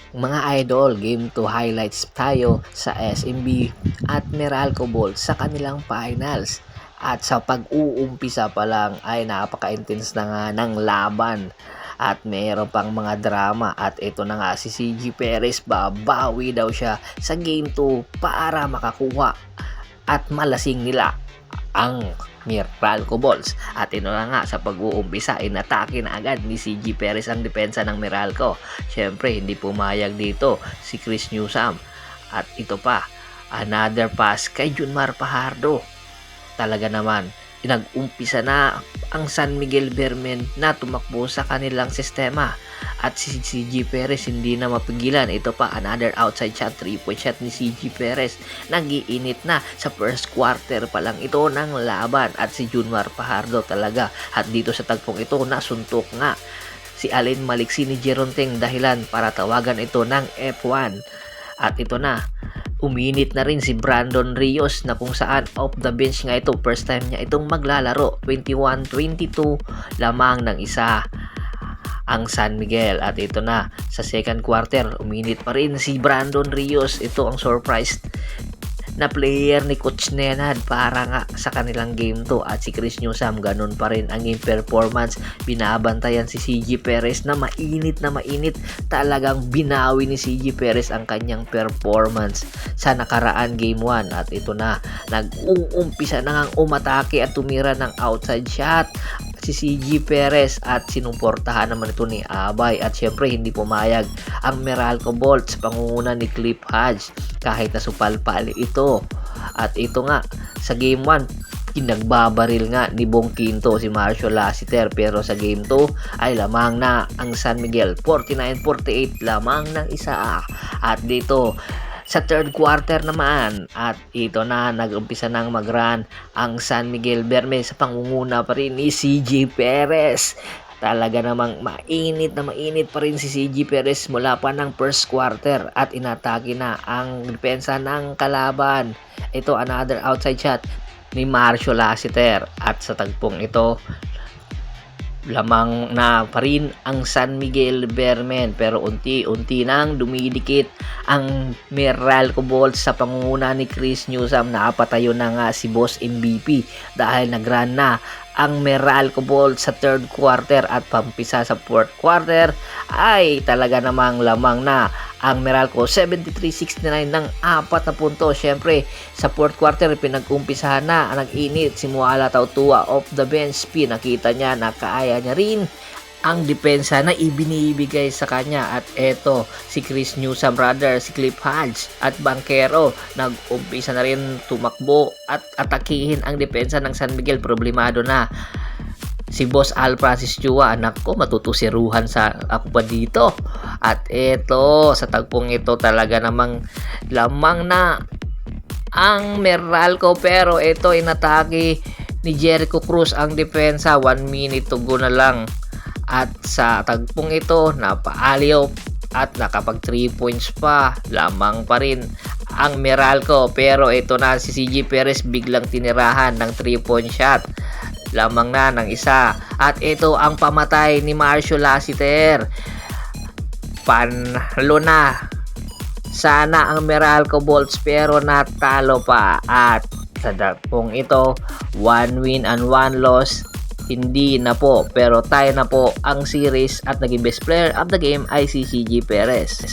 Mga idol, game 2 highlights tayo sa SMB at Meralco Bolt sa kanilang finals. At sa pag-uumpisa pa lang ay napaka-intense na nga ng laban. At mayroon pang mga drama at ito na nga si CG Perez, babawi daw siya sa game 2 para makakuha at malasing nila ang Meralco Balls. At ito na nga, sa pag-uumpisa, inatake na agad ni CG Perez ang depensa ng Meralco. Syempre, hindi pumayag dito si Chris Newsom. At ito pa, another pass kay Junmar Fajardo. Talaga naman, nag-umpisa na ang San Miguel Bermen na tumakbo sa kanilang sistema. At si CG Perez hindi na mapigilan. Ito pa, another outside shot, 3-point shot ni CG Perez. Nagiinit na sa first quarter pa lang ito ng laban. At si Junmar Fajardo talaga. At dito sa tagpong ito, nasuntok nga si Allen Maliksi ni Geronteng dahilan para tawagan ito ng F1. At ito na, uminit na rin si Brandon Rios na kung saan off the bench nga ito. First time niya itong maglalaro. 21-22 lamang ng isa ang San Miguel. At ito na, sa second quarter, uminit pa rin si Brandon Rios. Ito ang surprise na player ni Coach Nenad para nga sa kanilang game 2. At si Chris Newsom, ganun pa rin ang game performance. Binabantayan si CG Perez na mainit. Talagang binawi ni CG Perez ang kanyang performance sa nakaraan game 1. At ito na, nag-uumpisa na ngang umatake at tumira ng outside shot si CG Perez at sinuportahan naman ito ni Abay. At syempre hindi pumayag ang Meralco Bolt sa pangunguna ni Cliff Hodge kahit nasupalpali ito. At ito nga, sa game 1 pinagbabaril nga ni Bong Quinto si Marcio Lassiter, pero sa game 2 ay lamang na ang San Miguel. 49-48 lamang ng isa. At dito sa third quarter naman, at ito na, nag-umpisa nang mag-run ang San Miguel Berme sa pangunguna pa rin ni CG Perez. Talaga namang mainit pa rin si CG Perez mula pa ng first quarter at inatake na ang depensa ng kalaban. Ito, another outside shot ni Marcio Lassiter. At sa tagpong ito, lamang na pa rin ang San Miguel Bermen, pero unti-unti nang dumidikit ang Meralco Bolt sa pangunguna ni Chris Newsom. Napatayo na nga si Boss MVP dahil nag-run na ang Meralco Bolt sa third quarter. At pampisa sa fourth quarter ay talaga namang lamang na ang Meralco. 73-69 ng 4 na punto. Syempre sa fourth quarter pinag-umpisahan na, nag-init si Muala Tautua off the bench. Pinakita niya na kaya niya rin ang depensa na ibinibigay sa kanya. At eto, si Chris Newsom brother, si Cliff Hodge at Banquero, nag-umpisa na rin tumakbo at atakihin ang depensa ng San Miguel. Problemado na si Boss Al Francis Chua. Anak ko, matutusiruhan sa ako pa dito. At eto, sa tagpong ito talaga namang lamang na ang Meralco, pero ito inatake ni Jericho Cruz ang depensa. 1 minute to go na lang. At sa tagpong ito, napaaliw at nakapag 3 points pa. Lamang pa rin ang Meralco, pero ito na si CG Perez biglang tinirahan ng 3-point shot. Lamang na ng isa. At ito ang pamatay ni Marcio Lassiter. Panalo na sana ang Meralco Bolts, pero natalo pa. At sa tagpong ito, 1 win and 1 loss. Hindi na po, pero tie na po ang series at naging best player of the game ay si CG Perez.